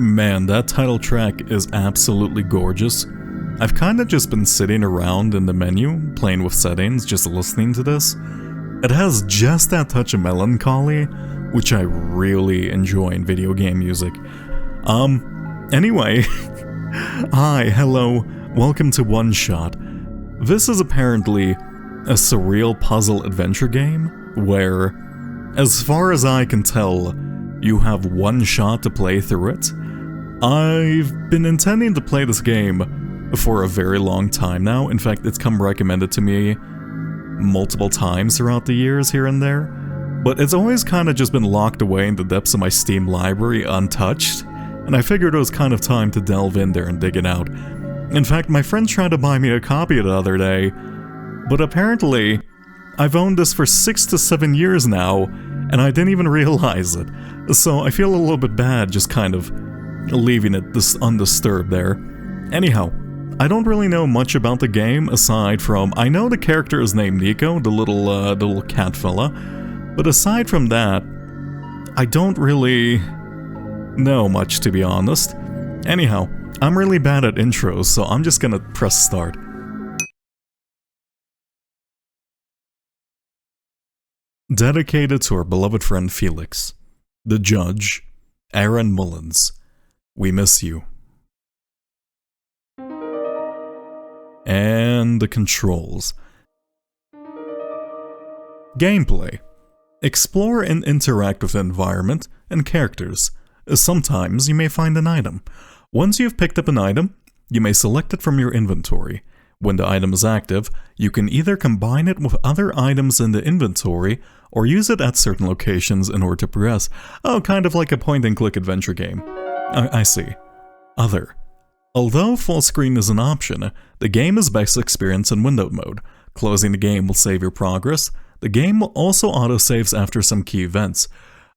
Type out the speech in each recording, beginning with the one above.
Man, that title track is absolutely gorgeous. I've kinda just been sitting around in the menu, playing with settings, just listening to this. It has just that touch of melancholy, which I really enjoy in video game music. Anyway, hi, hello, welcome to OneShot. This is apparently a surreal puzzle adventure game where, as far as I can tell, you have one shot to play through it. I've been intending to play this game for a very long time now. In fact, it's come recommended to me multiple times throughout the years here and there, but it's always kind of just been locked away in the depths of my Steam library untouched, and I figured it was kind of time to delve in there and dig it out. In fact, my friend tried to buy me a copy the other day, but apparently I've owned this for 6 to 7 years now, and I didn't even realize it, so I feel a little bit bad just kind of leaving it this undisturbed there. Anyhow, I don't really know much about the game aside from I know the character is named Niko, the little cat fella, but aside from that, I don't really know much, to be honest. Anyhow, I'm really bad at intros, so I'm just gonna press start. Dedicated to our beloved friend Felix, the judge, Aaron Mullins. We miss you. And the controls. Gameplay. Explore and interact with the environment and characters. Sometimes you may find an item. Once you've picked up an item, you may select it from your inventory. When the item is active, you can either combine it with other items in the inventory or use it at certain locations in order to progress. Oh, kind of like a point-and-click adventure game. I see. Other. Although full screen is an option, the game is best experienced in windowed mode. Closing the game will save your progress. The game also autosaves after some key events.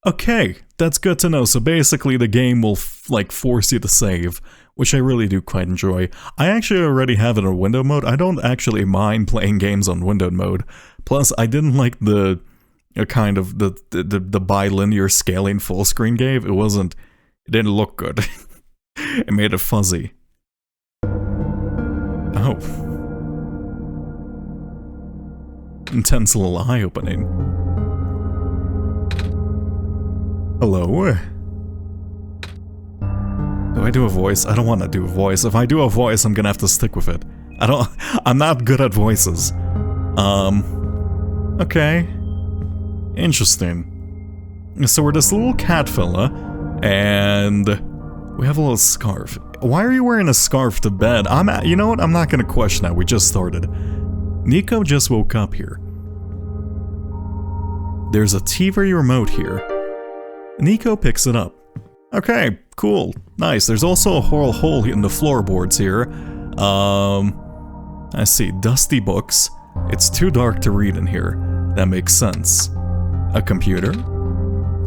Okay, that's good to know. So basically the game will force you to save, which I really do quite enjoy. I actually already have it in window mode. I don't actually mind playing games on windowed mode. Plus, I didn't like the kind of the bilinear scaling full screen gave. It didn't look good. It made it fuzzy. Oh. Intense little eye-opening. Hello? Do I do a voice? I don't want to do a voice. If I do a voice, I'm gonna have to stick with it. I'm not good at voices. Okay. Interesting. So we're this little cat fella, and we have a little scarf. Why are you wearing a scarf to bed? You know what? I'm not gonna question that. We just started. Niko just woke up here. There's a TV remote here. Niko picks it up. Okay, cool. Nice. There's also a hole in the floorboards here. I see. Dusty books. It's too dark to read in here. That makes sense. A computer.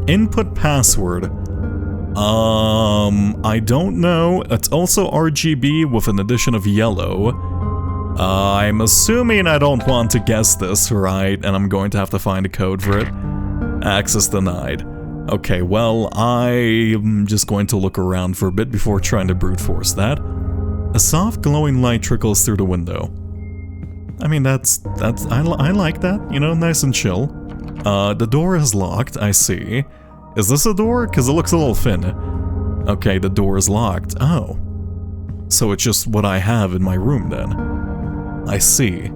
Input password. I don't know. It's also RGB with an addition of yellow. I'm assuming I don't want to guess this, right? And I'm going to have to find a code for it. Access denied. Okay, well, I'm just going to look around for a bit before trying to brute force that. A soft glowing light trickles through the window. I mean, I like that, you know, nice and chill. The door is locked, I see. Is this a door? Because it looks a little thin. Okay, the door is locked. Oh. So it's just what I have in my room then. I see.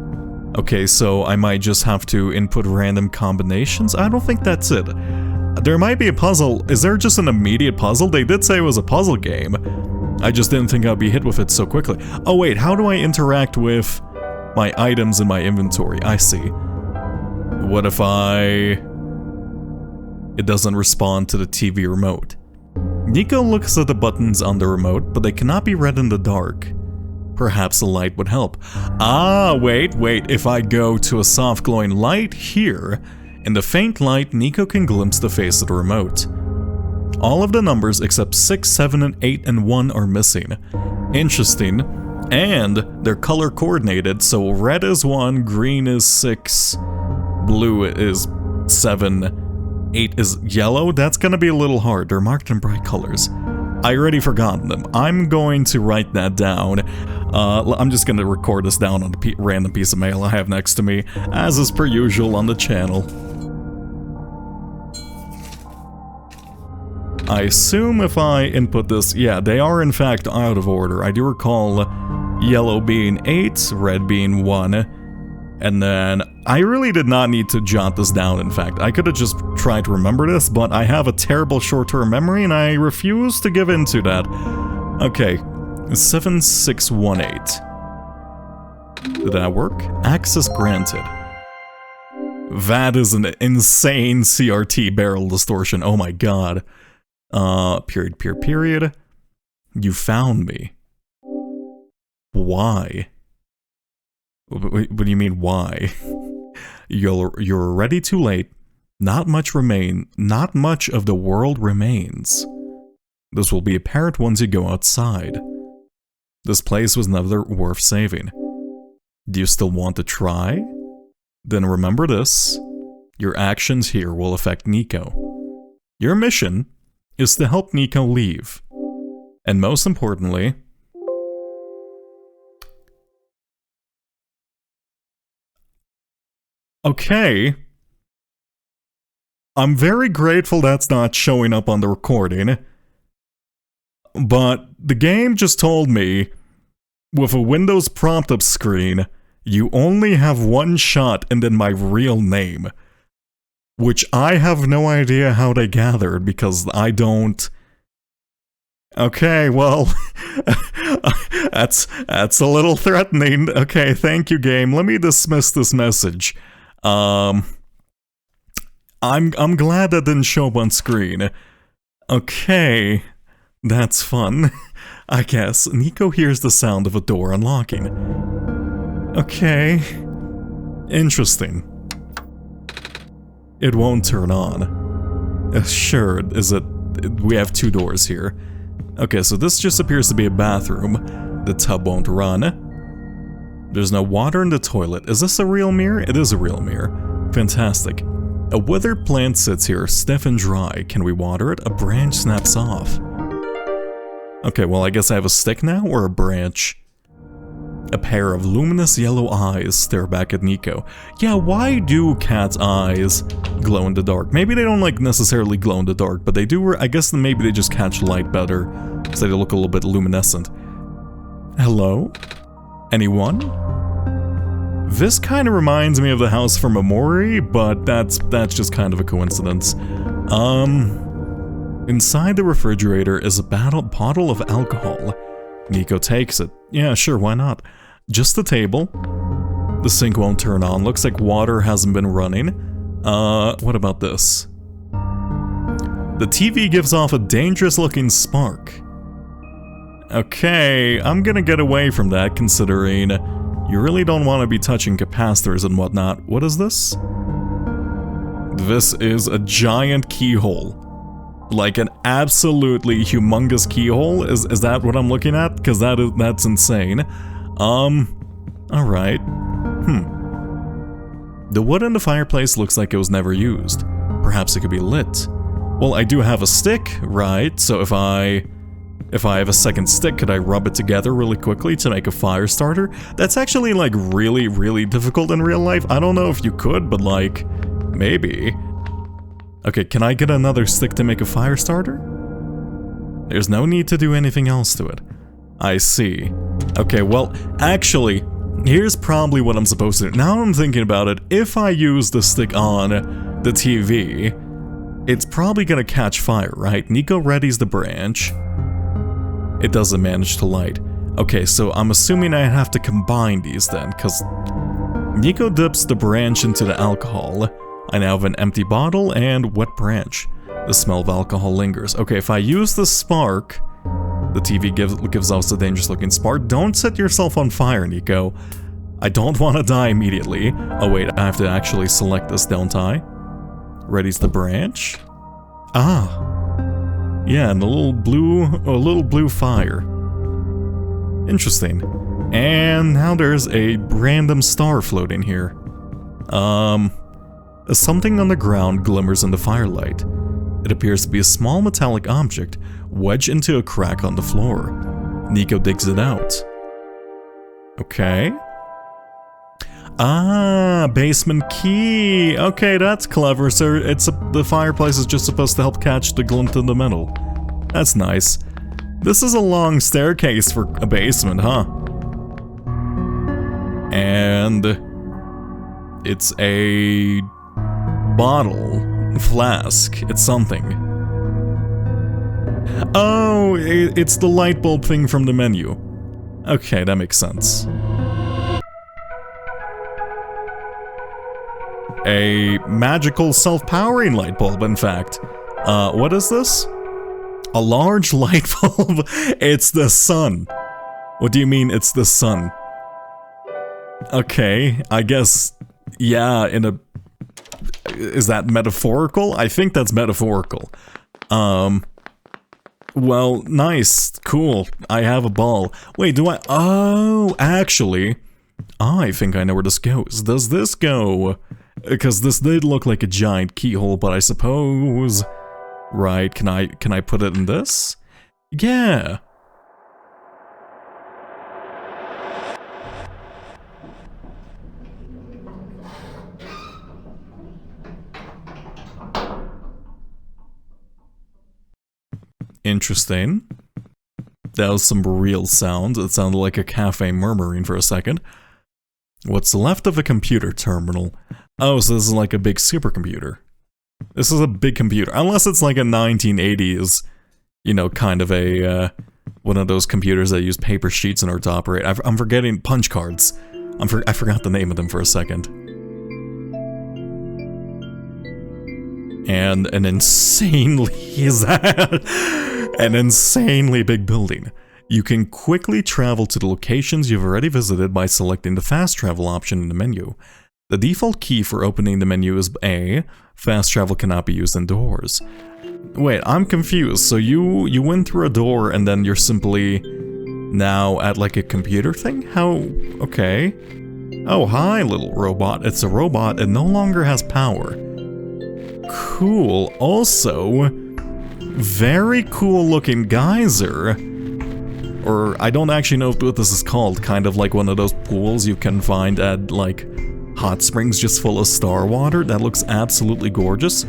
Okay, so I might just have to input random combinations? I don't think that's it. There might be a puzzle. Is there just an immediate puzzle? They did say it was a puzzle game. I just didn't think I'd be hit with it so quickly. Oh wait, how do I interact with my items in my inventory? I see. What if it doesn't respond to the TV remote? Niko looks at the buttons on the remote, but they cannot be read in the dark. Perhaps a light would help. Ah, wait. If I go to a soft glowing light here, in the faint light, Niko can glimpse the face of the remote. All of the numbers except 6, 7, and 8, and 1 are missing. Interesting. And they're color coordinated, so red is 1, green is 6, blue is 7, 8 is yellow. That's gonna be a little hard. They're marked in bright colors. I already forgotten them. I'm going to write that down. I'm just gonna record this down on a random piece of mail I have next to me, as is per usual on the channel. I assume if I input this, yeah, they are in fact out of order. I do recall yellow being 8, red being 1. And then, I really did not need to jot this down, in fact. I could have just tried to remember this, but I have a terrible short-term memory and I refuse to give in to that. Okay, 7618. Did that work? Access granted. That is an insane CRT barrel distortion, oh my god. Period. You found me. Why? What do you mean, why? You're already too late. Not much of the world remains. This will be apparent once you go outside. This place was never worth saving. Do you still want to try? Then remember this. Your actions here will affect Niko. Your mission is to help Niko leave. And most importantly, okay. I'm very grateful that's not showing up on the recording. But the game just told me, with a Windows prompt-up screen, you only have one shot and then my real name. Which I have no idea how they gathered, because I don't... Okay, well, that's a little threatening. Okay, thank you, game. Let me dismiss this message. I'm glad that didn't show up on screen. Okay, that's fun. I guess Niko hears the sound of a door unlocking. Okay, interesting. It won't turn on. Sure, we have 2 doors here. Okay, so this just appears to be a bathroom. The tub won't run. There's no water in the toilet. Is this a real mirror? It is a real mirror. Fantastic. A withered plant sits here, stiff and dry. Can we water it? A branch snaps off. Okay, well, I guess I have a stick now, or a branch? A pair of luminous yellow eyes stare back at Niko. Yeah, why do cats' eyes glow in the dark? Maybe they don't, like, necessarily glow in the dark, but they do, I guess maybe they just catch light better, so they look a little bit luminescent. Hello? Anyone? This kind of reminds me of the house from Amori, but that's just kind of a coincidence. Inside the refrigerator is a bottle of alcohol. Niko takes it. Yeah, sure, why not? Just the table. The sink won't turn on. Looks like water hasn't been running. What about this? The TV gives off a dangerous-looking spark. Okay, I'm gonna get away from that, considering you really don't want to be touching capacitors and whatnot. What is this? This is a giant keyhole. Like an absolutely humongous keyhole? Is that what I'm looking at? Because that's insane. Alright. The wood in the fireplace looks like it was never used. Perhaps it could be lit. Well, I do have a stick, right? So if I have a second stick, could I rub it together really quickly to make a fire starter? That's actually, like, really, really difficult in real life. I don't know if you could, but, like, maybe. Okay, can I get another stick to make a fire starter? There's no need to do anything else to it. I see. Okay, well, actually, here's probably what I'm supposed to do. Now I'm thinking about it, if I use the stick on the TV, it's probably gonna catch fire, right? Niko readies the branch. It doesn't manage to light. Okay, so I'm assuming I have to combine these then, because Niko dips the branch into the alcohol. I now have an empty bottle and wet branch. The smell of alcohol lingers. Okay, if I use the spark, the TV gives off a dangerous looking spark. Don't set yourself on fire, Niko. I don't want to die immediately. Oh wait, I have to actually select this, don't I? Ready's the branch. Ah. Yeah, and a little blue fire. Interesting. And now there's a random star floating here. Something on the ground glimmers in the firelight. It appears to be a small metallic object wedged into a crack on the floor. Niko digs it out. Okay. Ah, basement key. Okay, that's clever. So the fireplace is just supposed to help catch the glint in the metal. That's nice. This is a long staircase for a basement, huh? And it's a bottle, flask. It's something. Oh, it's the light bulb thing from the menu. Okay, that makes sense. A magical self-powering light bulb, in fact. What is this? A large light bulb? It's the sun. What do you mean it's the sun? Okay, I guess, yeah, is that metaphorical? I think that's metaphorical. Well, nice, cool, I have a ball. Wait, oh, actually, I think I know where this goes. Does this go? Because this did look like a giant keyhole, but I suppose... Right, can I put it in this? Yeah. Interesting. That was some real sound. It sounded like a cafe murmuring for a second. What's left of a computer terminal? Oh, so this is like a big supercomputer. This is a big computer. Unless it's like a 1980s, you know, kind of a, one of those computers that use paper sheets in order to operate. I'm forgetting punch cards. I forgot the name of them for a second. And an insanely, an insanely big building. You can quickly travel to the locations you've already visited by selecting the fast travel option in the menu. The default key for opening the menu is A. Fast travel cannot be used indoors. Wait, I'm confused. So you went through a door and then you're simply now at like a computer thing? How? Okay. Oh, hi, little robot. It's a robot. It no longer has power. Cool. Also, very cool looking geyser. Or I don't actually know what this is called. Kind of like one of those pools you can find at like hot springs just full of star water. That looks absolutely gorgeous.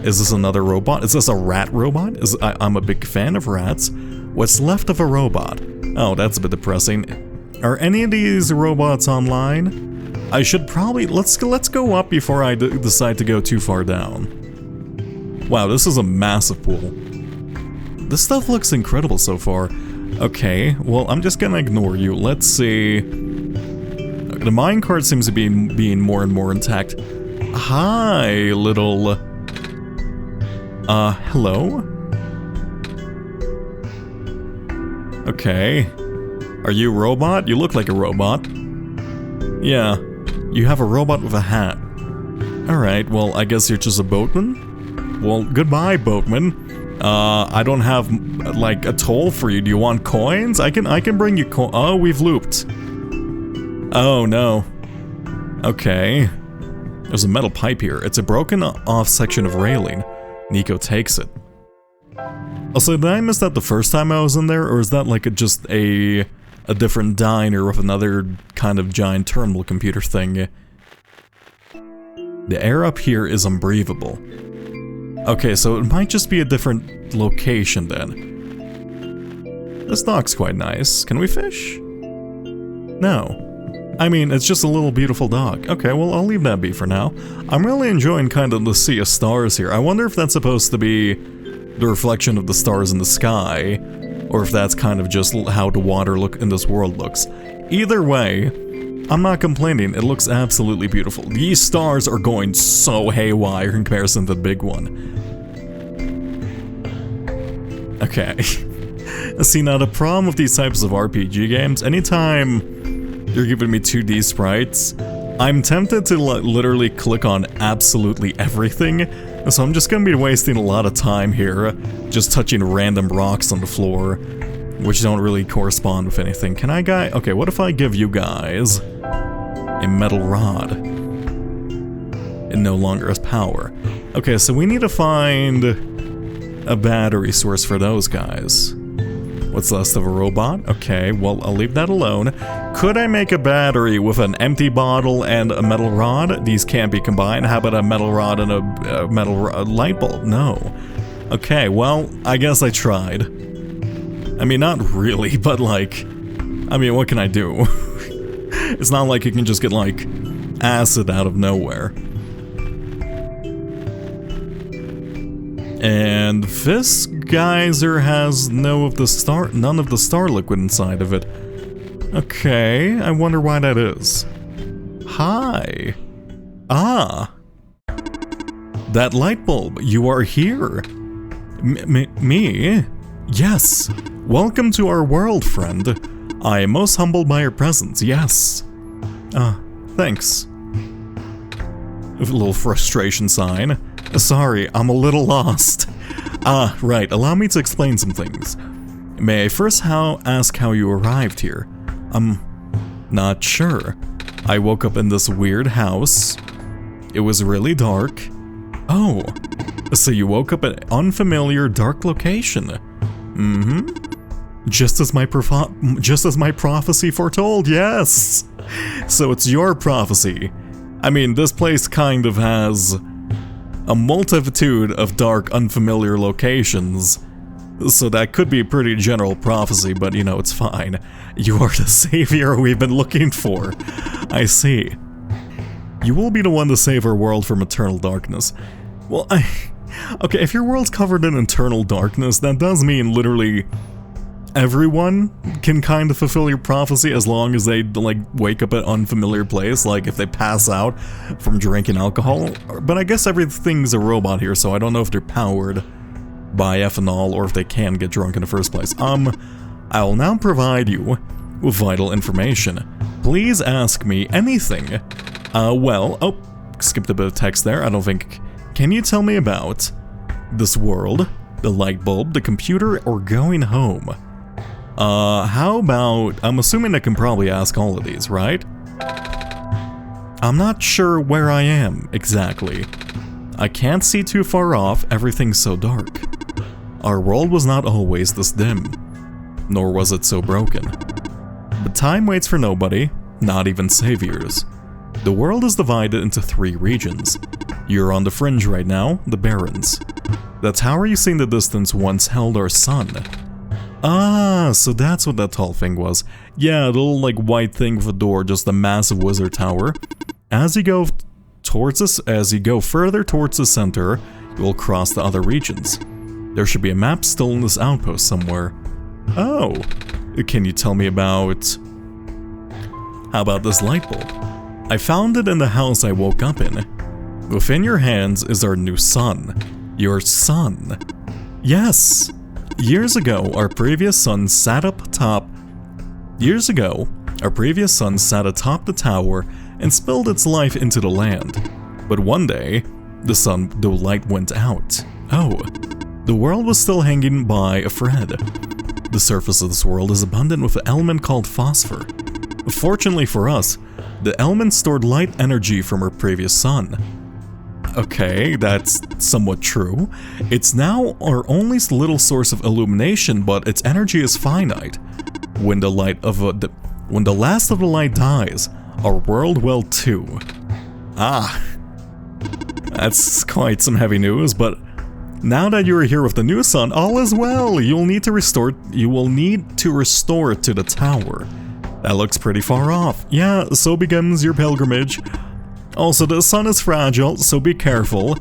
Is this another robot? Is this a rat robot? I'm a big fan of rats. What's left of a robot? Oh, that's a bit depressing. Are any of these robots online? I should probably... Let's go up before I decide to go too far down. Wow, this is a massive pool. This stuff looks incredible so far. Okay, well, I'm just gonna ignore you. Let's see... The minecart seems to be being more and more intact. Hi, little... hello? Okay. Are you a robot? You look like a robot. Yeah. You have a robot with a hat. Alright, well, I guess you're just a boatman? Well, goodbye, boatman. I don't have, like, a toll for you. Do you want coins? I can bring you oh, we've looped. Oh, no. Okay. There's a metal pipe here. It's a broken off section of railing. Niko takes it. Also, did I miss that the first time I was in there, or is that like just a different diner with another kind of giant terminal computer thing? The air up here is unbreathable. Okay, so it might just be a different location then. This dock's quite nice. Can we fish? No. I mean, it's just a little beautiful dock. Okay, well, I'll leave that be for now. I'm really enjoying kind of the sea of stars here. I wonder if that's supposed to be the reflection of the stars in the sky, or if that's kind of just how the water look in this world looks. Either way, I'm not complaining. It looks absolutely beautiful. These stars are going so haywire in comparison to the big one. Okay. See, now the problem with these types of RPG games, anytime you're giving me 2D sprites, I'm tempted to literally click on absolutely everything, so I'm just gonna be wasting a lot of time here, just touching random rocks on the floor, which don't really correspond with anything. Can I okay, what if I give you guys a metal rod? It no longer has power. Okay, so we need to find a battery source for those guys. What's left of a robot? Okay, well, I'll leave that alone. Could I make a battery with an empty bottle and a metal rod? These can't be combined. How about a metal rod and a light bulb? No. Okay, well, I guess I tried. I mean, not really, but like, I mean, what can I do? It's not like you can just get, like, acid out of nowhere. And this geyser has none of the star liquid inside of it. Okay, I wonder why that is. Hi. Ah. That light bulb, you are here. Me? Yes. Welcome to our world, friend. I am most humbled by your presence, yes. Thanks. A little frustration sign. Sorry, I'm a little lost. Right, allow me to explain some things. May I first ask how you arrived here? I'm not sure. I woke up in this weird house. It was really dark. Oh, so you woke up at an unfamiliar dark location. Just as my prophecy foretold, yes! So it's your prophecy. I mean, this place kind of has a multitude of dark, unfamiliar locations, so that could be a pretty general prophecy, but you know, it's fine. You are the savior we've been looking for. I see. You will be the one to save our world from eternal darkness. Well, okay, if your world's covered in eternal darkness, that does mean literally everyone can kind of fulfill your prophecy as long as they, like, wake up at an unfamiliar place, like if they pass out from drinking alcohol. But I guess everything's a robot here, so I don't know if they're powered by ethanol or if they can get drunk in the first place. I will now provide you with vital information. Please ask me anything. Skipped a bit of text there, I don't think. Can you tell me about this world, the light bulb, the computer, or going home? How about, I'm assuming I can probably ask all of these, right? I'm not sure where I am, exactly. I can't see too far off, everything's so dark. Our world was not always this dim, nor was it so broken. But time waits for nobody, not even saviors. The world is divided into 3 regions. You're on the fringe right now, the Barrens. The tower you see in the distance once held our sun. Ah, so that's what that tall thing was. Yeah, the little like white thing with a door, just a massive wizard tower. As you go further towards the center, you will cross the other regions. There should be a map still in this outpost somewhere. Oh, can you tell me about... How about this light bulb? I found it in the house I woke up in. Within your hands is our new sun. Your sun. Yes! Years ago, our previous sun sat atop the tower and spilled its life into the land. But one day, the light went out. Oh, the world was still hanging by a thread. The surface of this world is abundant with an element called phosphor. Fortunately for us, the element stored light energy from our previous sun. Okay, that's somewhat true. It's now our only little source of illumination, but its energy is finite. When the last of the light dies, our world will too. Ah, that's quite some heavy news, but now that you are here with the new sun, all is well. You will need to restore it to the tower. That looks pretty far off. Yeah, so begins your pilgrimage. Also, the sun is fragile, so be careful.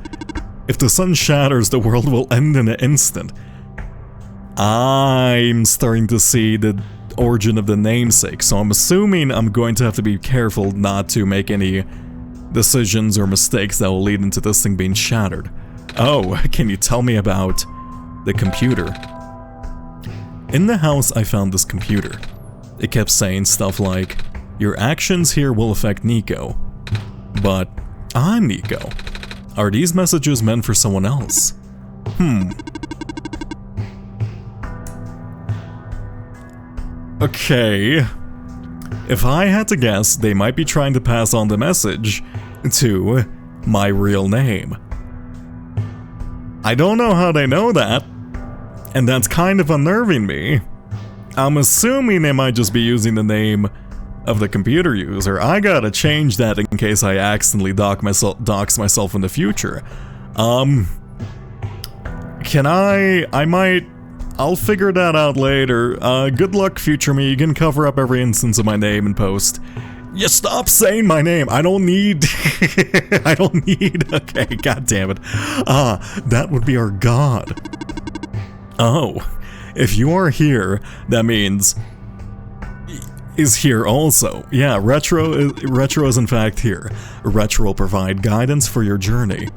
If the sun shatters, the world will end in an instant. I'm starting to see the origin of the namesake, so I'm assuming I'm going to have to be careful not to make any decisions or mistakes that will lead into this thing being shattered. Oh, can you tell me about the computer? In the house, I found this computer. It kept saying stuff like, your actions here will affect Niko. But I'm Niko. Are these messages meant for someone else? Okay. If I had to guess, they might be trying to pass on the message to my real name. I don't know how they know that, and that's kind of unnerving me. I'm assuming they might just be using the name of the computer user. I gotta change that in case I accidentally dox myself in the future. Can I'll figure that out later. Good luck, future me. You can cover up every instance of my name in post. You stop saying my name. I don't need. Okay, god damn it. That would be our god. Oh, if you are here, that means is here also. Yeah, Retro is in fact here. Retro will provide guidance for your journey.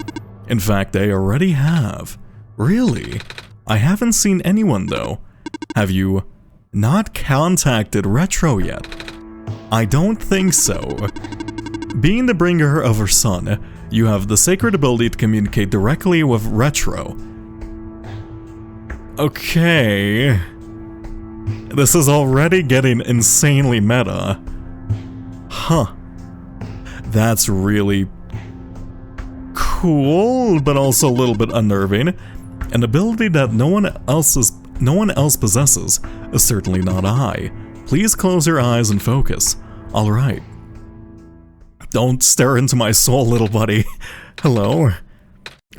In fact, they already have. Really? I haven't seen anyone though. Have you not contacted Retro yet? I don't think so. Being the bringer of her son, you have the sacred ability to communicate directly with Retro. Okay. This is already getting insanely meta. Huh. That's really cool, but also a little bit unnerving. An ability that no one else possesses, certainly not I. Please close your eyes and focus. Alright. Don't stare into my soul, little buddy. Hello?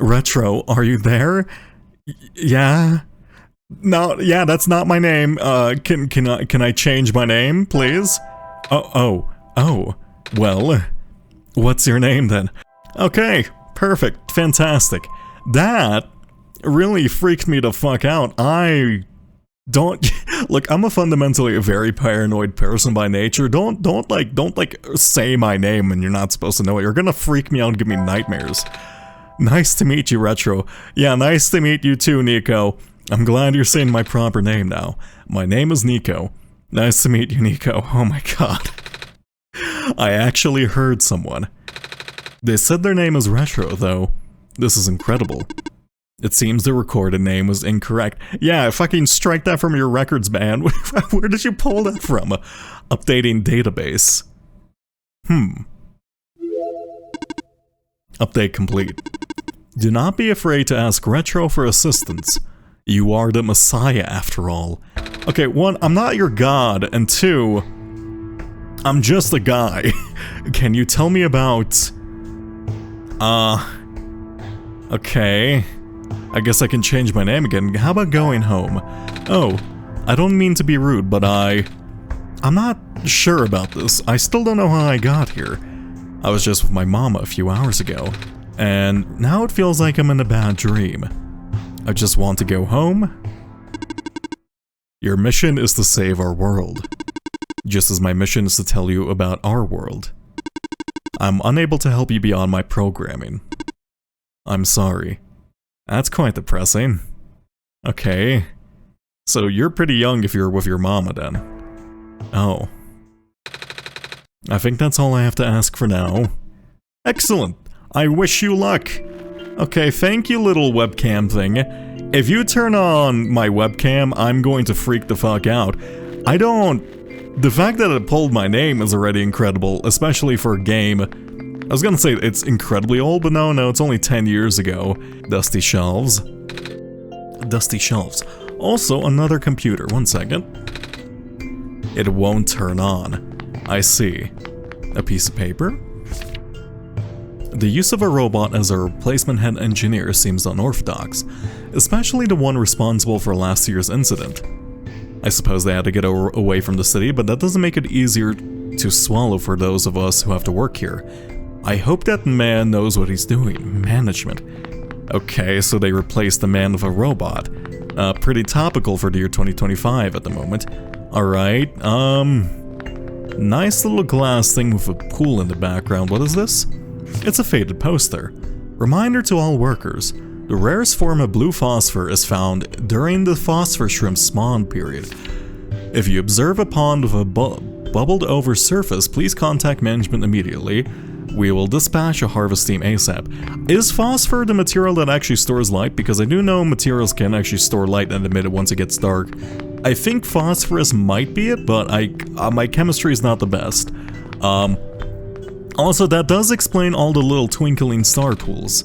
Retro, are you there? Yeah? No, yeah, that's not my name. Can I change my name, please? Oh. Well, what's your name then? Okay, perfect, fantastic. That really freaked me the fuck out. I don't look. I'm a fundamentally very paranoid person by nature. Don't say my name when you're not supposed to know it. You're gonna freak me out and give me nightmares. Nice to meet you, Retro. Yeah, nice to meet you too, Niko. I'm glad you're saying my proper name now. My name is Niko. Nice to meet you, Niko. Oh my god. I actually heard someone. They said their name is Retro, though. This is incredible. It seems the recorded name was incorrect. Yeah, fucking strike that from your records, man. Where did you pull that from? Updating database. Update complete. Do not be afraid to ask Retro for assistance. You are the Messiah, after all. Okay, one, I'm not your god, and two, I'm just a guy. Can you tell me about... Okay. I guess I can change my name again. How about going home? Oh, I don't mean to be rude, but I'm not sure about this. I still don't know how I got here. I was just with my mama a few hours ago, and now it feels like I'm in a bad dream. I just want to go home. Your mission is to save our world, just as my mission is to tell you about our world. I'm unable to help you beyond my programming. I'm sorry. That's quite depressing. Okay. So you're pretty young if you're with your mama then. Oh. I think that's all I have to ask for now. Excellent! I wish you luck! Okay, thank you, little webcam thing. If you turn on my webcam, I'm going to freak the fuck out. The fact that it pulled my name is already incredible, especially for a game. I was gonna say it's incredibly old, but no, it's only 10 years ago. Dusty shelves. Dusty shelves. Also, another computer. One second. It won't turn on. I see. A piece of paper? The use of a robot as a replacement head engineer seems unorthodox, especially the one responsible for last year's incident. I suppose they had to get away from the city, but that doesn't make it easier to swallow for those of us who have to work here. I hope that man knows what he's doing. Management. Okay, so they replaced the man with a robot. Pretty topical for the year 2025 at the moment. Alright, nice little glass thing with a pool in the background. What is this? It's a faded poster. Reminder to all workers. The rarest form of blue phosphor is found during the phosphor shrimp spawn period. If you observe a pond with a bubbled over surface, please contact management immediately. We will dispatch a harvest team ASAP. Is phosphor the material that actually stores light? Because I do know materials can actually store light and emit it once it gets dark. I think phosphorus might be it, but my chemistry is not the best. Also, that does explain all the little twinkling star tools.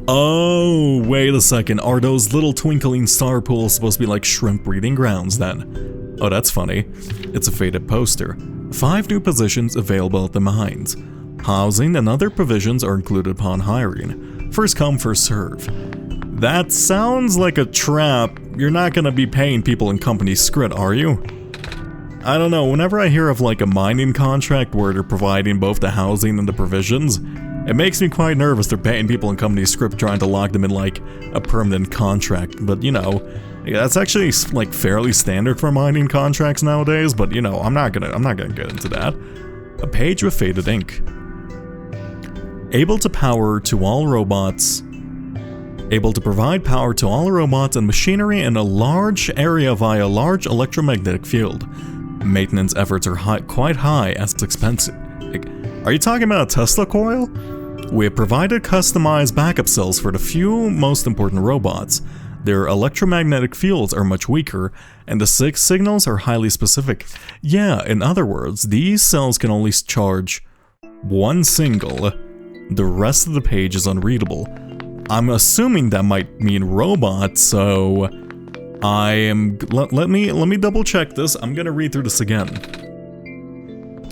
Oh, wait a second. Are those little twinkling star pools supposed to be like shrimp breeding grounds then? Oh, that's funny. It's a faded poster. 5 new positions available at the mines. Housing and other provisions are included upon hiring. First come, first serve. That sounds like a trap. You're not gonna be paying people in company script, are you? I don't know, whenever I hear of like a mining contract where they're providing both the housing and the provisions, it makes me quite nervous they're paying people in company script trying to lock them in like a permanent contract. But you know, that's actually like fairly standard for mining contracts nowadays, but you know, I'm not gonna get into that. A page with faded ink. Able to power to all robots. Able to provide power to all robots and machinery in a large area via a large electromagnetic field. Maintenance efforts are quite high as it's expensive. Are you talking about a Tesla coil? We have provided customized backup cells for the few most important robots. Their electromagnetic fields are much weaker, and the signals are highly specific. Yeah, in other words, these cells can only charge one single. The rest of the page is unreadable. I'm assuming that might mean robots, so I am. Let me double check this. I'm gonna read through this again.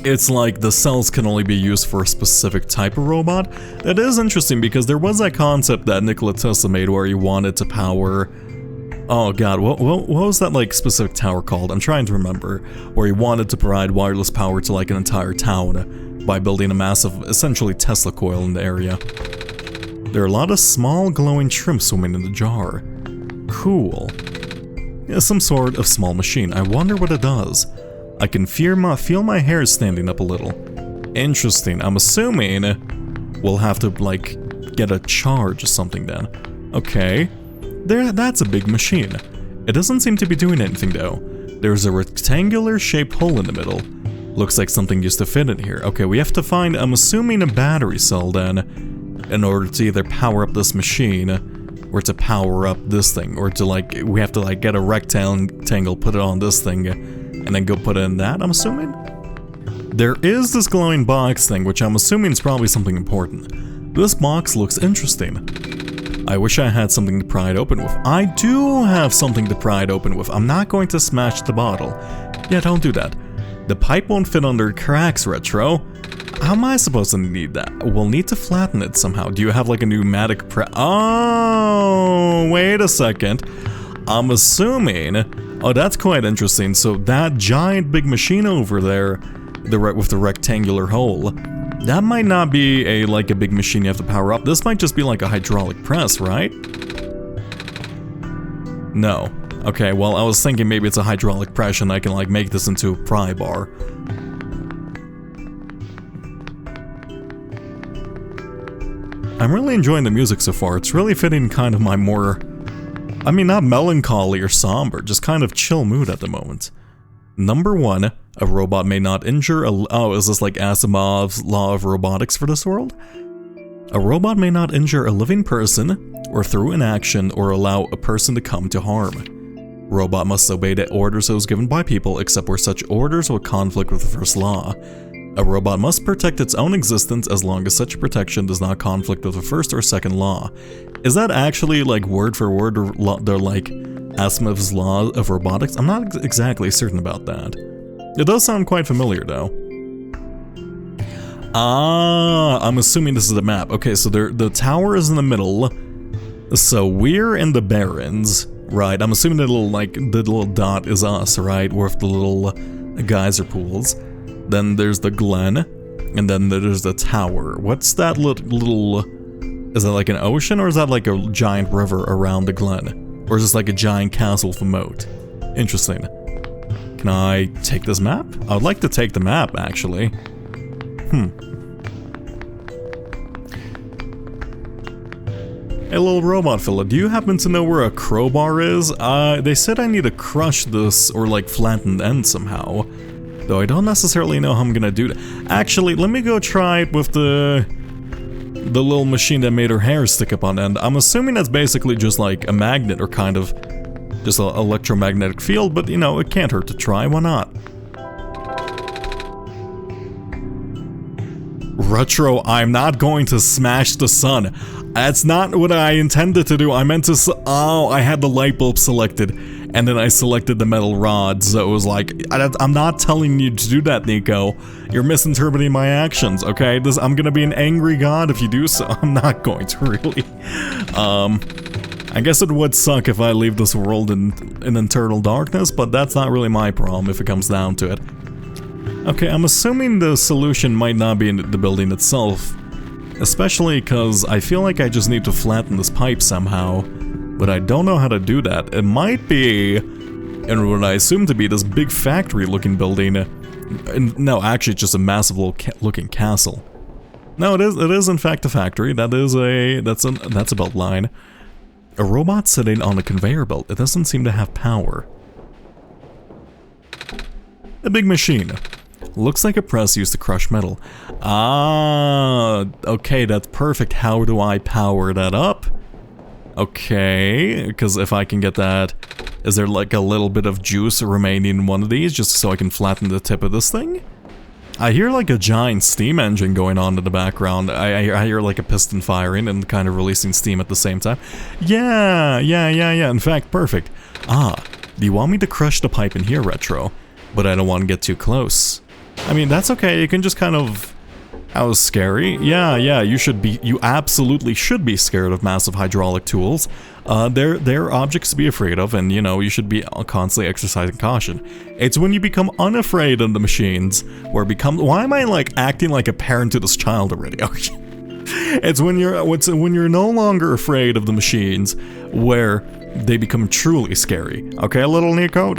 It's like the cells can only be used for a specific type of robot. That is interesting because there was that concept that Nikola Tesla made where he wanted to power. Oh god, what was that like specific tower called? I'm trying to remember. Where he wanted to provide wireless power to like an entire town by building a massive, essentially Tesla coil in the area. There are a lot of small glowing shrimp swimming in the jar. Cool. Yeah, some sort of small machine. I wonder what it does. I can feel my hair standing up a little. Interesting. I'm assuming we'll have to like get a charge or something then. Okay. That's a big machine. It doesn't seem to be doing anything though. There's a rectangular shaped hole in the middle. Looks like something used to fit in here. Okay, we have to find, I'm assuming, a battery cell then, in order to either power up this machine, or to power up this thing, or to like, we have to like get a rectangle, put it on this thing, and then go put it in that, I'm assuming? There is this glowing box thing, which I'm assuming is probably something important. This box looks interesting. I wish I had something to pry it open with. I do have something to pry it open with. I'm not going to smash the bottle. Yeah, don't do that. The pipe won't fit under cracks, Retro. How am I supposed to need that? We'll need to flatten it somehow. Do you have like a pneumatic Oh, wait a second. I'm assuming... Oh, that's quite interesting. So that giant big machine over there, with the rectangular hole, that might not be like a big machine you have to power up. This might just be like a hydraulic press, right? No. Okay, well, I was thinking maybe it's a hydraulic press and I can like make this into a pry bar. I'm really enjoying the music so far. It's really fitting kind of my more, I mean, not melancholy or somber, just kind of chill mood at the moment. Number 1, a robot may not injure oh, is this like Asimov's law of robotics for this world? A robot may not injure a living person, or through inaction, or allow a person to come to harm. Robot must obey the orders those given by people, except where such orders will conflict with the first law. A robot must protect its own existence as long as such protection does not conflict with the first or second law. Is that actually like word for word, or they're like Asimov's law of robotics? I'm not exactly certain about that. It does sound quite familiar though. Ah, I'm assuming this is the map. Okay, so the tower is in the middle. So we're in the Barrens, right? I'm assuming the little dot is us, right? With the little geyser pools. Then there's the glen, and then there's the tower. What's that little... Is that like an ocean, or is that like a giant river around the glen? Or is this like a giant castle with a moat? Interesting. Can I take this map? I would like to take the map, actually. Hey, little robot fella, do you happen to know where a crowbar is? They said I need to crush this, or like flatten the end somehow. Though I don't necessarily know how I'm gonna do that. Actually, let me go try it with the little machine that made her hair stick up on end. I'm assuming that's basically just like a magnet, or kind of just an electromagnetic field, but you know, it can't hurt to try, why not? Retro, I'm not going to smash the sun. That's not what I intended to do. I meant to oh, I had the light bulb selected, and then I selected the metal rod, so it was like, I'm not telling you to do that, Niko. You're misinterpreting my actions, okay? I'm gonna be an angry god if you do so. I'm not going to, really. I guess it would suck if I leave this world in eternal darkness, but that's not really my problem if it comes down to it. Okay, I'm assuming the solution might not be in the building itself. Especially because I feel like I just need to flatten this pipe somehow, but I don't know how to do that. It might be in what I assume to be this big factory-looking building. No, actually, it's just a massive looking castle. No, it is in fact a factory. That's a belt line. A robot sitting on a conveyor belt. It doesn't seem to have power. A big machine. Looks like a press used to crush metal. Ah, okay, that's perfect. How do I power that up? Okay, because if I can get that... Is there like a little bit of juice remaining in one of these, just so I can flatten the tip of this thing? I hear like a giant steam engine going on in the background. I hear like a piston firing and kind of releasing steam at the same time. Yeah, in fact, perfect. Ah, do you want me to crush the pipe in here, Retro? But I don't want to get too close. I mean, that's okay, you can just kind of... That was scary. Yeah, you absolutely should be scared of massive hydraulic tools. They're objects to be afraid of, and, you know, you should be constantly exercising caution. It's when you become unafraid of the machines, where why am I, like, acting like a parent to this child already? It's when you're no longer afraid of the machines, where they become truly scary. Okay, little Niko?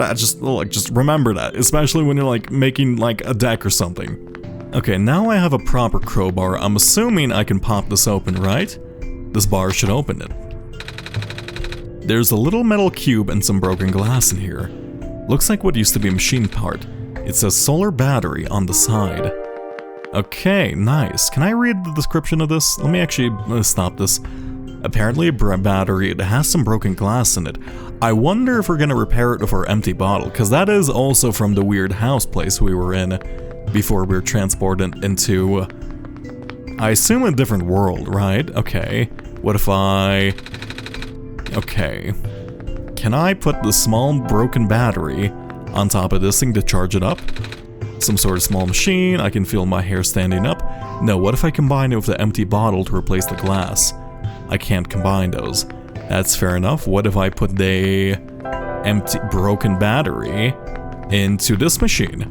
Just remember that, especially when you're, like, making, like, a deck or something. Okay, now I have a proper crowbar. I'm assuming I can pop this open, right? This bar should open it. There's a little metal cube and some broken glass in here. Looks like what used to be a machine part. It says solar battery on the side. Okay, nice. Can I read the description of this? Let me actually stop this. Apparently a battery, it has some broken glass in it. I wonder if we're gonna repair it with our empty bottle, because that is also from the weird house place we were in before we were transported into, I assume, a different world, right? Okay. What if okay. Can I put the small broken battery on top of this thing to charge it up? Some sort of small machine, I can feel my hair standing up. No, what if I combine it with the empty bottle to replace the glass? I can't combine those. That's fair enough. What if I put the empty broken battery into this machine?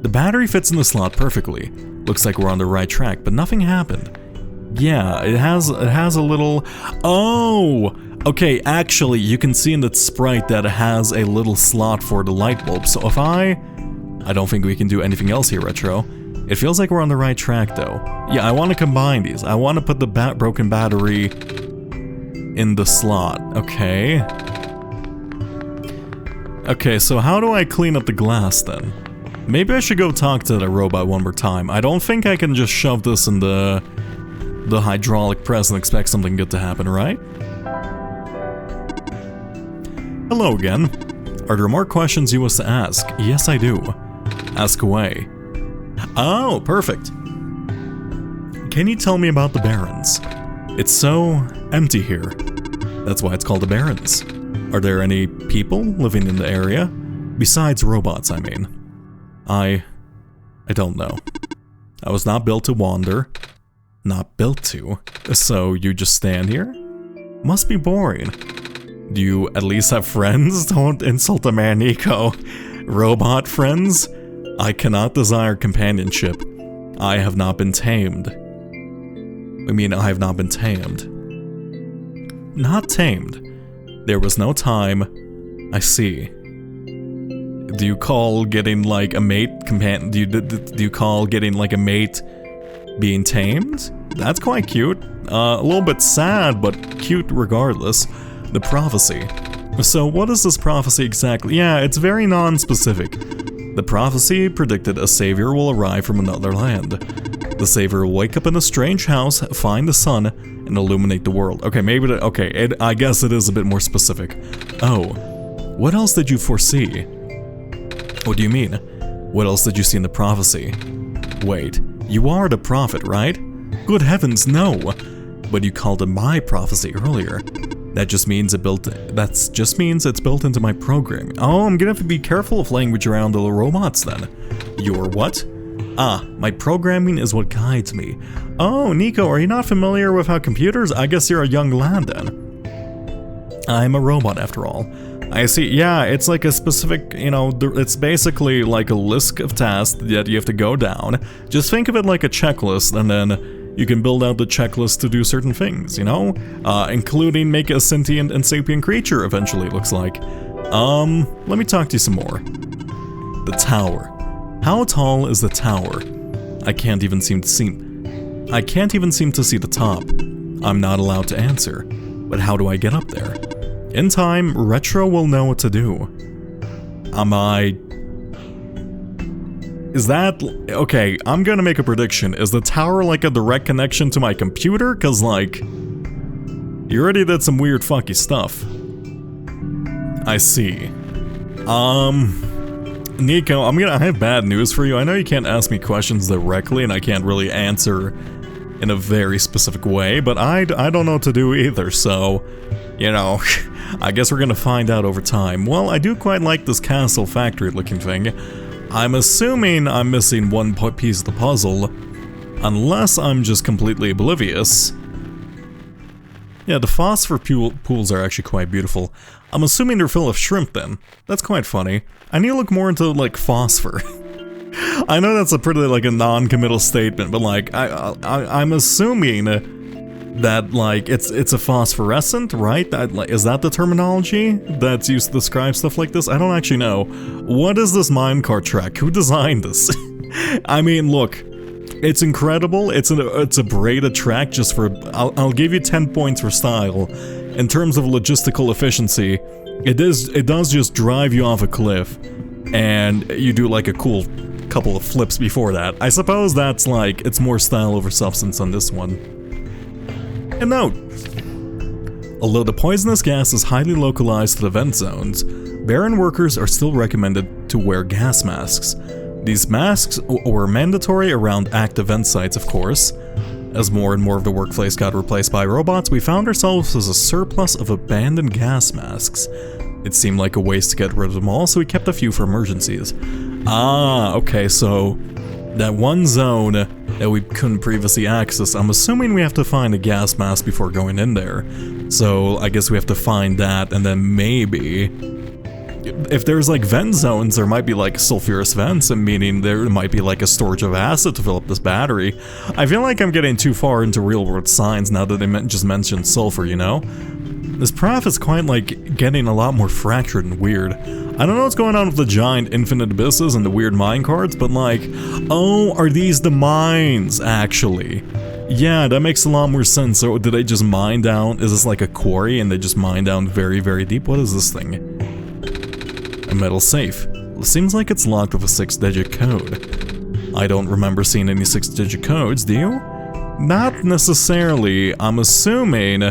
The battery fits in the slot perfectly. Looks like we're on the right track, but nothing happened. Yeah, it has a little... Oh! Okay, actually, you can see in the sprite that it has a little slot for the light bulb, so if I don't think we can do anything else here, Retro. It feels like we're on the right track, though. Yeah, I want to combine these. I want to put the broken battery in the slot. Okay. Okay, so how do I clean up the glass, then? Maybe I should go talk to the robot one more time. I don't think I can just shove this in the hydraulic press and expect something good to happen, right? Hello again. Are there more questions you wish to ask? Yes, I do. Ask away. Oh, perfect. Can you tell me about the Barrens? It's so empty here. That's why it's called the Barrens. Are there any people living in the area? Besides robots, I mean. I don't know. I was not built to wander. Not built to. So you just stand here? Must be boring. Do you at least have friends? Don't insult a man, Niko. Robot friends? I cannot desire companionship. I have not been tamed. I have not been tamed. Not tamed. There was no time. I see. Do you call getting like a mate do you call getting like a mate being tamed? That's quite cute. A little bit sad, but cute regardless. The prophecy. So what is this prophecy exactly? Yeah, it's very non-specific. The prophecy predicted a savior will arrive from another land. The savior will wake up in a strange house, find the sun, and illuminate the world. Okay, maybe I guess it is a bit more specific. Oh, what else did you foresee? What do you mean? What else did you see in the prophecy? Wait, you are the prophet, right? Good heavens, no! but you called it my prophecy earlier. That just means it's built into my programming. Oh, I'm gonna have to be careful of language around the robots then. Your what? Ah, my programming is what guides me. Oh, Niko, are you not familiar with how computers? I guess you're a young lad then. I'm a robot after all. I see, yeah, it's like a specific, you know, it's basically like a list of tasks that you have to go down. Just think of it like a checklist, and then you can build out the checklist to do certain things, you know? Including make a sentient and sapient creature eventually, it looks like. Let me talk to you some more. The tower. How tall is the tower? I can't even seem to see the top. I'm not allowed to answer. But how do I get up there? In time, Retro will know what to do. Is that... Okay, I'm gonna make a prediction. Is the tower like a direct connection to my computer? Cause like... You already did some weird funky stuff. I see. Niko, I have bad news for you. I know you can't ask me questions directly and I can't really answer in a very specific way, but I don't know what to do either, so, you know, I guess we're gonna find out over time. Well, I do quite like this castle factory looking thing. I'm assuming I'm missing one piece of the puzzle, unless I'm just completely oblivious. Yeah, the phosphor pools are actually quite beautiful. I'm assuming they're full of shrimp then. That's quite funny. I need to look more into, like, phosphor. I know that's a pretty, like, a non-committal statement, but, like, I'm assuming that, like, it's a phosphorescent, right? Is that the terminology that's used to describe stuff like this? I don't actually know. What is this minecart track? Who designed this? I mean, look. It's incredible. It's a braided track just for... I'll give you 10 points for style. In terms of logistical efficiency, it does just drive you off a cliff, and you do like a cool couple of flips before that. I suppose that's like, it's more style over substance on this one. And note, although the poisonous gas is highly localized to the vent zones, barren workers are still recommended to wear gas masks. These masks were mandatory around active vent sites, of course. As more and more of the workplace got replaced by robots, we found ourselves as a surplus of abandoned gas masks. It seemed like a waste to get rid of them all, so we kept a few for emergencies. Ah, okay, so that one zone that we couldn't previously access, I'm assuming we have to find a gas mask before going in there. So I guess we have to find that, and then maybe... If there's like vent zones, there might be like sulfurous vents, and meaning there might be like a storage of acid to fill up this battery. I feel like I'm getting too far into real world science now that they just mentioned sulfur, you know? This path is quite like getting a lot more fractured and weird. I don't know what's going on with the giant infinite abysses and the weird minecarts, but like, oh, are these the mines actually? Yeah, that makes a lot more sense. So did they just mine down? Is this like a quarry and they just mine down very, very deep? What is this thing? A metal safe. It seems like it's locked with a 6-digit code. I don't remember seeing any 6-digit codes, do you? Not necessarily. I'm assuming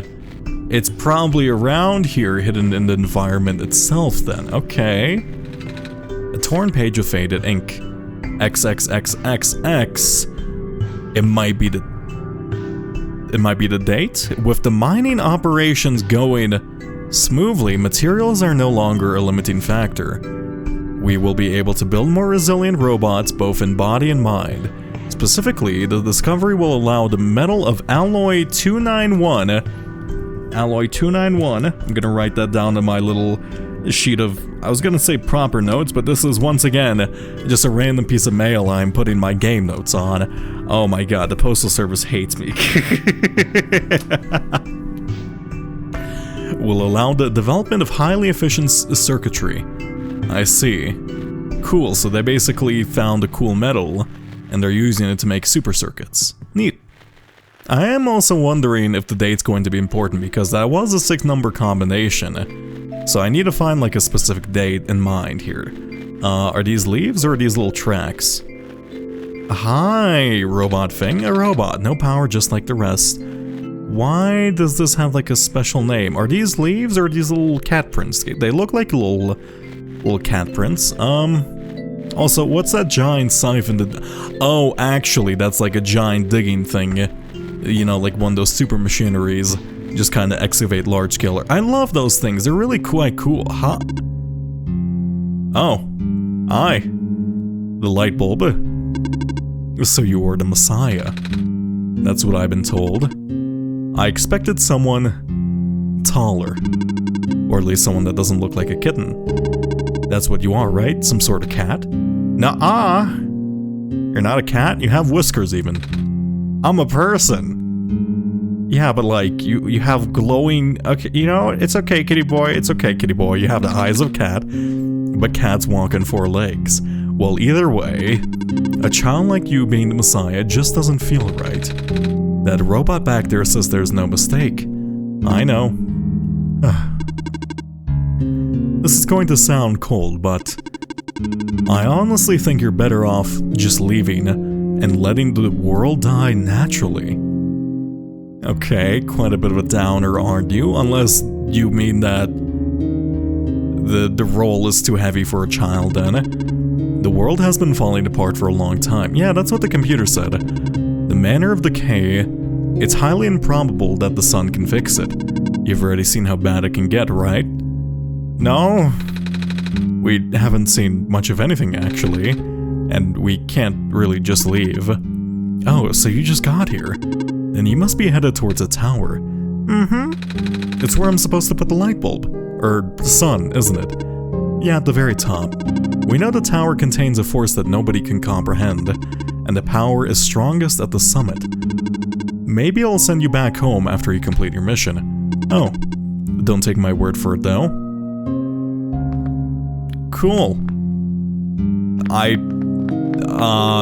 it's probably around here, hidden in the environment itself then. Okay. A torn page of faded ink. XXXXX. It might be the date? With the mining operations going smoothly, materials are no longer a limiting factor. We will be able to build more resilient robots both in body and mind. Specifically, the discovery will allow the metal of alloy 291, I'm gonna write that down in my little sheet of, I was gonna say proper notes, but this is once again just a random piece of mail I'm putting my game notes on. Oh my god, the Postal Service hates me. Will allow the development of highly efficient circuitry. I see. Cool, so they basically found a cool metal, and they're using it to make super circuits. Neat. I am also wondering if the date's going to be important, because that was a 6-number combination. So I need to find like a specific date in mind here. Are these leaves or are these little tracks? Hi, robot thing. A robot, no power just like the rest. Why does this have like a special name? Are these leaves or are these little cat prints? They look like little cat prints. Also, what's that giant siphon? Oh, actually, that's like a giant digging thing. you know, like one of those super machineries, just kind of excavate large scale. I love those things. They're really quite cool. Huh? Oh. Hi. The light bulb. So you were the Messiah. That's what I've been told. I expected someone taller. Or at least someone that doesn't look like a kitten. That's what you are, right? Some sort of cat? Nuh-uh. You're not a cat? You have whiskers even. I'm a person. Yeah, but like, you have glowing... Okay, you know, it's okay, kitty boy. It's okay, kitty boy. You have the eyes of a cat. But cats walk on 4 legs. Well, either way, a child like you being the Messiah just doesn't feel right. That robot back there says there's no mistake. I know. This is going to sound cold, but I honestly think you're better off just leaving and letting the world die naturally. Okay, quite a bit of a downer, aren't you? Unless you mean that the role is too heavy for a child then. The world has been falling apart for a long time. Yeah, that's what the computer said. The manner of decay, it's highly improbable that the sun can fix it. You've already seen how bad it can get, right? No? We haven't seen much of anything, actually. And we can't really just leave. Oh, so you just got here. Then you must be headed towards a tower. Mm-hmm. It's where I'm supposed to put the light bulb. Or the sun, isn't it? Yeah, at the very top. We know the tower contains a force that nobody can comprehend, and the power is strongest at the summit. Maybe I'll send you back home after you complete your mission. Oh, don't take my word for it though. Cool.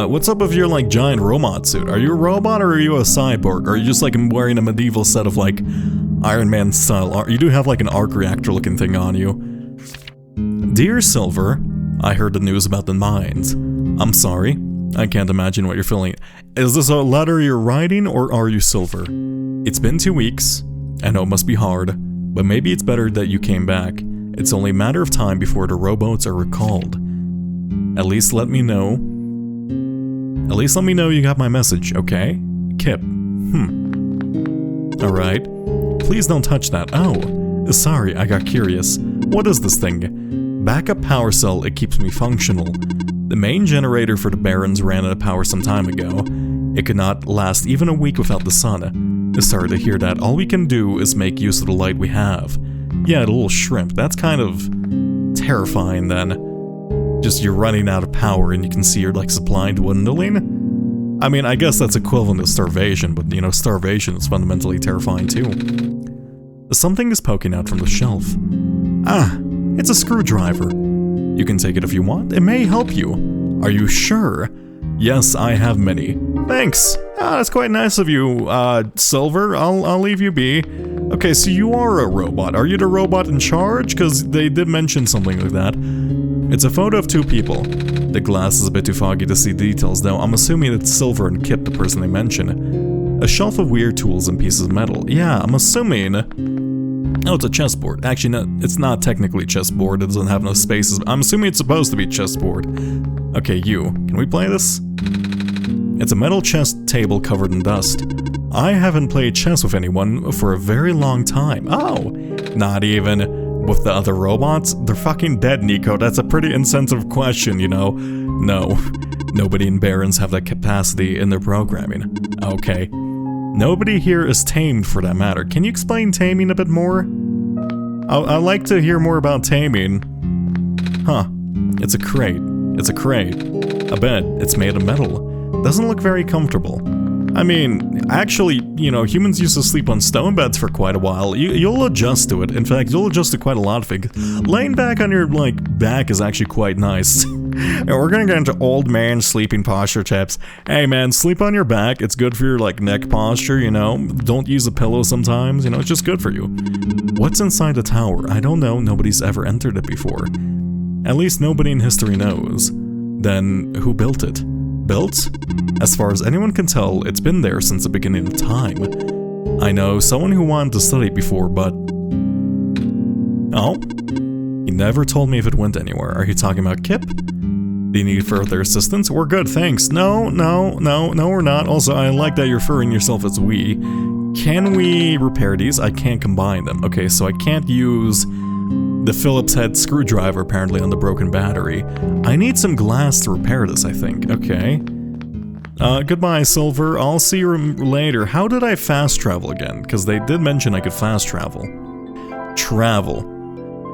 What's up with your, like, giant robot suit? Are you a robot or are you a cyborg? Or are you just, like, wearing a medieval set of, like, Iron Man style? You do have, like, an arc reactor looking thing on you. Dear Silver, I heard the news about the mines. I'm sorry. I can't imagine what you're feeling. Is this a letter you're writing, or are you Silver? It's been 2 weeks. I know it must be hard, but maybe it's better that you came back. It's only a matter of time before the rowboats are recalled. At least let me know you got my message, okay? Kip. Alright. Please don't touch that. Oh, sorry, I got curious. What is this thing? Backup power cell, it keeps me functional. The main generator for the Barons ran out of power some time ago. It could not last even a week without the sun. Sorry to hear that. All we can do is make use of the light we have. Yeah, the little shrimp. That's kind of terrifying then. Just you're running out of power and you can see your, like, supply dwindling. I mean, I guess that's equivalent to starvation, but, you know, starvation is fundamentally terrifying too. Something is poking out from the shelf. Ah, it's a screwdriver. You can take it if you want. It may help you. Are you sure? Yes, I have many. Thanks. Ah, that's quite nice of you, Silver. I'll leave you be. Okay, so you are a robot. Are you the robot in charge? Because they did mention something like that. It's a photo of 2 people. The glass is a bit too foggy to see details, though. I'm assuming it's Silver and Kip, the person they mention. A shelf of weird tools and pieces of metal. Yeah, I'm assuming... Oh, it's a chessboard. Actually, no, it's not technically a chessboard. It doesn't have no spaces. I'm assuming it's supposed to be a chessboard. Okay, you. Can we play this? It's a metal chess table covered in dust. I haven't played chess with anyone for a very long time. Oh, not even with the other robots? They're fucking dead, Niko. That's a pretty insensitive question, you know? No. Nobody in Barons have that capacity in their programming. Okay. Nobody here is tamed for that matter. Can you explain taming a bit more? I'd like to hear more about taming. Huh. It's a crate. It's a crate. A bed. It's made of metal. Doesn't look very comfortable. I mean, actually, you know, humans used to sleep on stone beds for quite a while. You'll adjust to it. In fact, you'll adjust to quite a lot of things. Laying back on your, like, back is actually quite nice. And we're gonna get into old man sleeping posture tips. Hey man, sleep on your back. It's good for your, like, neck posture, you know? Don't use a pillow sometimes, you know? It's just good for you. What's inside the tower? I don't know. Nobody's ever entered it before. At least nobody in history knows. Then, who built it? Built? As far as anyone can tell, it's been there since the beginning of time. I know someone who wanted to study it before, but... Oh? He never told me if it went anywhere. Are you talking about Kip? Do you need further assistance? We're good, thanks. No, we're not. Also, I like that you're referring yourself as we. Can we repair these? I can't combine them. Okay, so I can't use the Phillips head screwdriver apparently on the broken battery. I need some glass to repair this, I think. Okay. Goodbye, Silver. I'll see you later. How did I fast travel again? Because they did mention I could fast travel. Travel.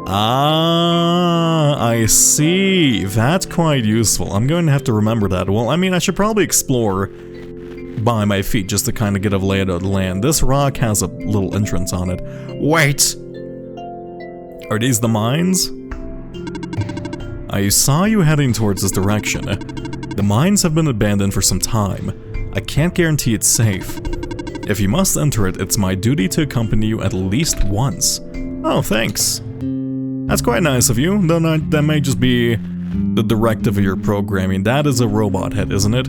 Ah, I see. That's quite useful. I'm going to have to remember that. Well, I mean, I should probably explore by my feet just to kind of get a lay of the land. This rock has a little entrance on it. Wait! Are these the mines? I saw you heading towards this direction. The mines have been abandoned for some time. I can't guarantee it's safe. If you must enter it, it's my duty to accompany you at least once. Oh, thanks. That's quite nice of you, though that may just be the directive of your programming. That is a robot head, isn't it?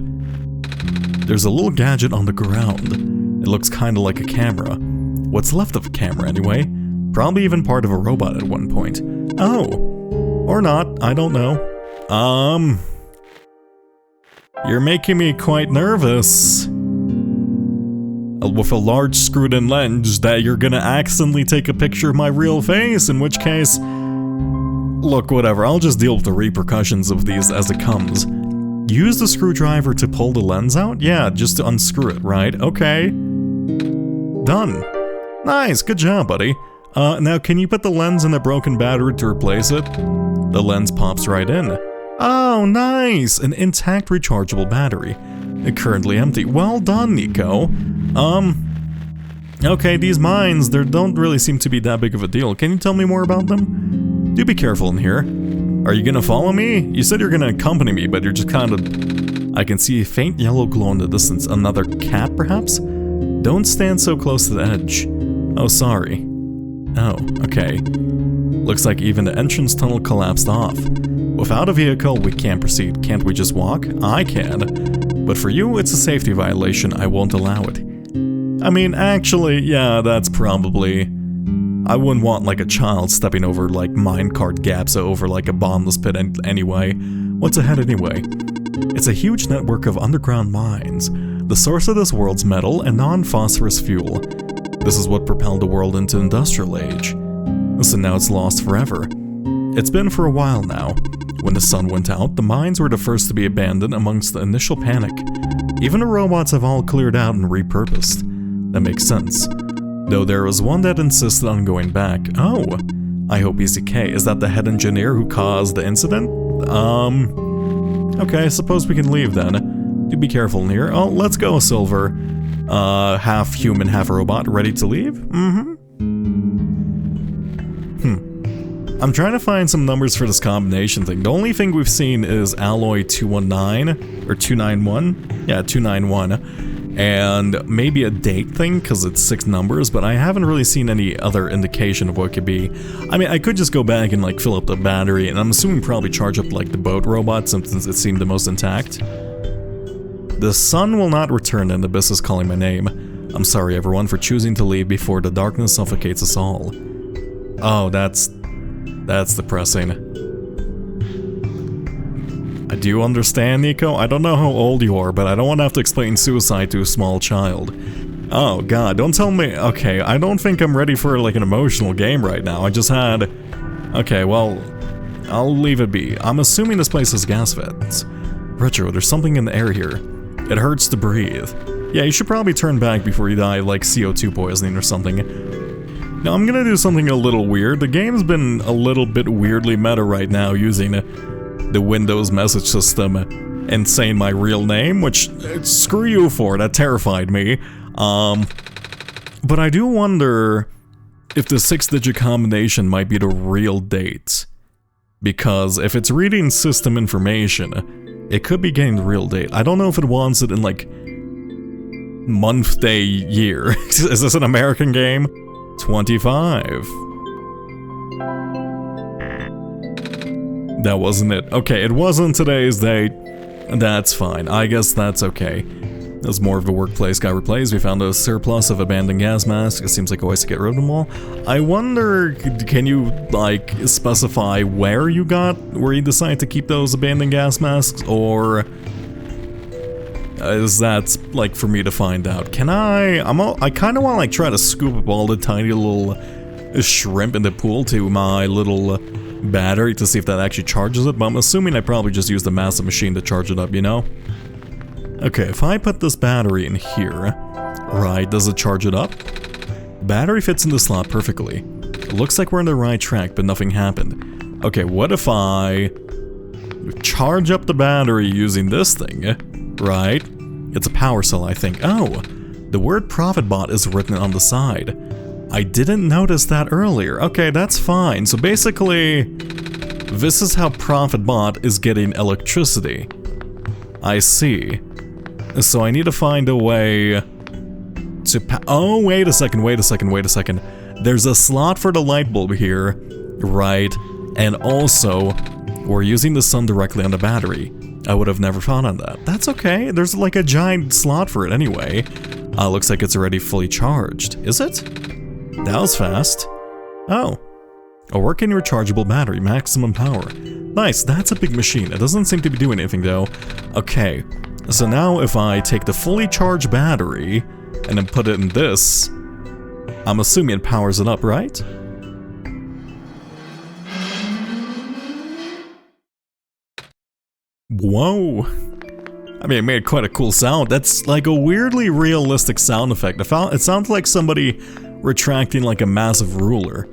There's a little gadget on the ground. It looks kinda like a camera. What's left of a camera, anyway. Probably even part of a robot at one point. Oh. Or not, I don't know. You're making me quite nervous. With a large screwed-in lens that you're gonna accidentally take a picture of my real face, in which case... Look, whatever, I'll just deal with the repercussions of these as it comes. Use the screwdriver to pull the lens out? Yeah, just to unscrew it, right? Okay. Done. Nice, good job, buddy. Now can you put the lens in the broken battery to replace it? The lens pops right in. Oh, nice! An intact rechargeable battery. Currently empty. Well done, Niko. Okay, these mines, they don't really seem to be that big of a deal. Can you tell me more about them? Do be careful in here. Are you gonna follow me? You said you're gonna accompany me, but you're just kind of... I can see a faint yellow glow in the distance. Another cat, perhaps? Don't stand so close to the edge. Oh, sorry. Oh, okay. Looks like even the entrance tunnel collapsed off. Without a vehicle, we can't proceed. Can't we just walk? I can. But for you, it's a safety violation. I won't allow it. I mean, actually, yeah, that's probably... I wouldn't want, like, a child stepping over, like, minecart gaps over, like, a bottomless pit anyway. What's ahead anyway? It's a huge network of underground mines. The source of this world's metal and non-phosphorus fuel. This is what propelled the world into the industrial age. So now it's lost forever. It's been for a while now. When the sun went out, the mines were the first to be abandoned amongst the initial panic. Even the robots have all cleared out and repurposed. That makes sense. Though there was one that insisted on going back. Oh, I hope he's okay. Is that the head engineer who caused the incident? Okay, I suppose we can leave then. Do be careful in here. Oh, let's go, Silver. Half human, half robot, ready to leave? I'm trying to find some numbers for this combination thing. The only thing we've seen is alloy 219, or 291. Yeah, 291. And maybe a date thing, because it's 6 numbers, but I haven't really seen any other indication of what it could be. I mean, I could just go back and, like, fill up the battery, and I'm assuming probably charge up, like, the boat robot, since it seemed the most intact. The sun will not return, and the abyss is calling my name. I'm sorry, everyone, for choosing to leave before the darkness suffocates us all. Oh, that's depressing. I do understand, Niko. I don't know how old you are, but I don't want to have to explain suicide to a small child. Oh god, don't tell me. Okay, I don't think I'm ready for like an emotional game right now. I just had... Okay, well, I'll leave it be. I'm assuming this place has gas vents. Retro, there's something in the air here. It hurts to breathe. Yeah, you should probably turn back before you die, like CO2 poisoning or something. Now, I'm gonna do something a little weird. The game's been a little bit weirdly meta right now, using the Windows message system and saying my real name, which, screw you for, that terrified me. But I do wonder if the 6-digit combination might be the real date. Because if it's reading system information, it could be getting the real date. I don't know if it wants it in, like, month, day, year. Is this an American game? 25. That wasn't it. Okay, it wasn't today's date. That's fine. I guess that's okay. As more of the workplace got replaced, we found a surplus of abandoned gas masks. It seems like a ways to get rid of them all. I wonder, can you, like, specify where you decided to keep those abandoned gas masks, or is that, like, for me to find out? Can I kind of want to, like, try to scoop up all the tiny little shrimp in the pool to my little battery to see if that actually charges it, but I'm assuming I probably just used a massive machine to charge it up, you know? Okay, if I put this battery in here, right, does it charge it up? Battery fits in the slot perfectly. It looks like we're on the right track, but nothing happened. Okay, what if I charge up the battery using this thing, right? It's a power cell, I think. Oh, the word profit bot is written on the side. I didn't notice that earlier. Okay, that's fine. So basically, this is how profit bot is getting electricity. I see. So I need to find a way to oh, wait a second. There's a slot for the light bulb here, right? And also, we're using the sun directly on the battery. I would have never thought on that. That's okay. There's like a giant slot for it anyway. Looks like it's already fully charged. Is it? That was fast. Oh. A working rechargeable battery, maximum power. Nice, that's a big machine. It doesn't seem to be doing anything though. Okay. So now if I take the fully charged battery and then put it in this, I'm assuming it powers it up, right? Whoa. I mean, it made quite a cool sound. That's like a weirdly realistic sound effect. It sounds like somebody retracting like a massive ruler.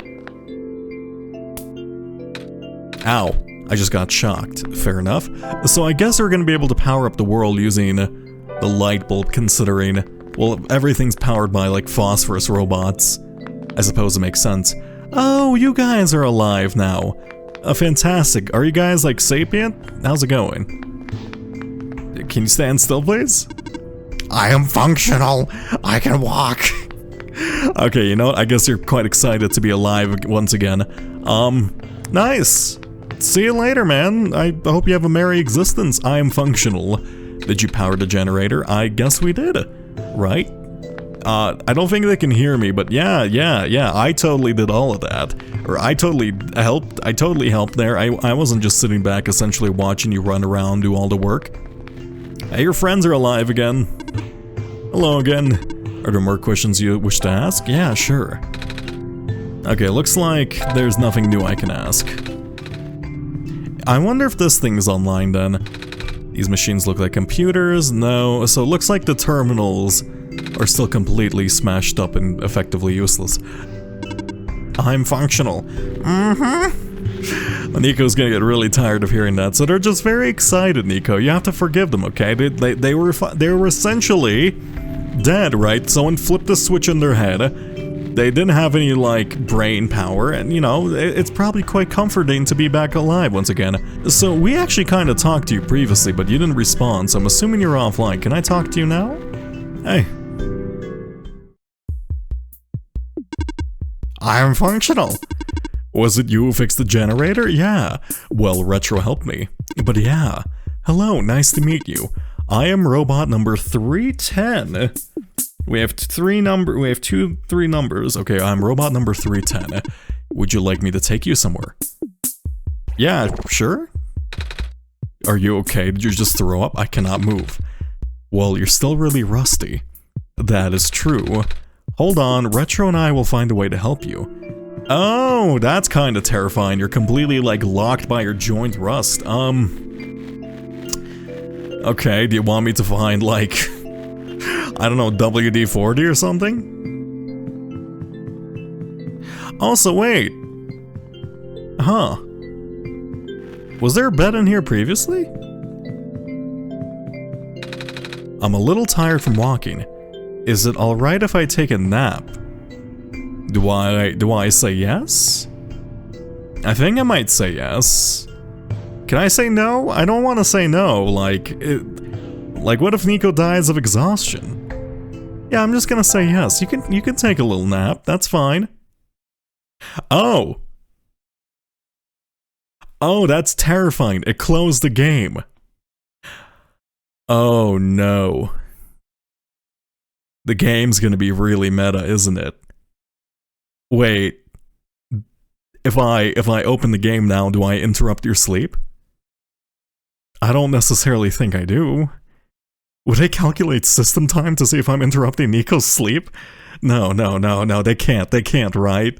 Ow. I just got shocked. Fair enough. So I guess we're gonna be able to power up the world using the light bulb, considering, well, everything's powered by like phosphorus robots. I suppose it makes sense. Oh, you guys are alive now. Fantastic. Are you guys like sapient? How's it going? Can you stand still, please? I am functional. I can walk. Okay, you know what? I guess you're quite excited to be alive once again. Nice. See you later, man. I hope you have a merry existence. I am functional. Did you power the generator? I guess we did. Right? I don't think they can hear me, but yeah, I totally did all of that. Or I totally helped there. I wasn't just sitting back essentially watching you run around, do all the work. Hey, your friends are alive again. Hello again. Are there more questions you wish to ask? Yeah, sure. Okay, looks like there's nothing new I can ask. I wonder if this thing's online then. These machines look like computers. No, so it looks like the terminals are still completely smashed up and effectively useless. I'm functional. Niko's gonna get really tired of hearing that, so they're just very excited, Niko. You have to forgive them, okay? They were essentially dead, right? Someone flipped a switch in their head. They didn't have any, like, brain power, and, you know, it's probably quite comforting to be back alive once again. So, we actually kind of talked to you previously, but you didn't respond, so I'm assuming you're offline. Can I talk to you now? Hey. I'm functional. Was it you who fixed the generator? Yeah. Well, Retro helped me. But yeah. Hello, nice to meet you. I am robot number 310. We have three numbers. Okay, I'm robot number 310. Would you like me to take you somewhere? Yeah, sure. Are you okay? Did you just throw up? I cannot move. Well, you're still really rusty. That is true. Hold on, Retro and I will find a way to help you. Oh, that's kind of terrifying. You're completely, like, locked by your joint rust. Okay, do you want me to find, like, I don't know, WD-40 or something? Also, wait. Huh. Was there a bed in here previously? I'm a little tired from walking. Is it alright if I take a nap? Do I say yes? I think I might say yes. Can I say no? I don't want to say no, like, what if Niko dies of exhaustion? Yeah, I'm just gonna say yes. You can take a little nap, that's fine. Oh! Oh, that's terrifying. It closed the game. Oh no. The game's gonna be really meta, isn't it? Wait, if I open the game now, do I interrupt your sleep? I don't necessarily think I do. Would they calculate system time to see if I'm interrupting Niko's sleep? No, they can't, right?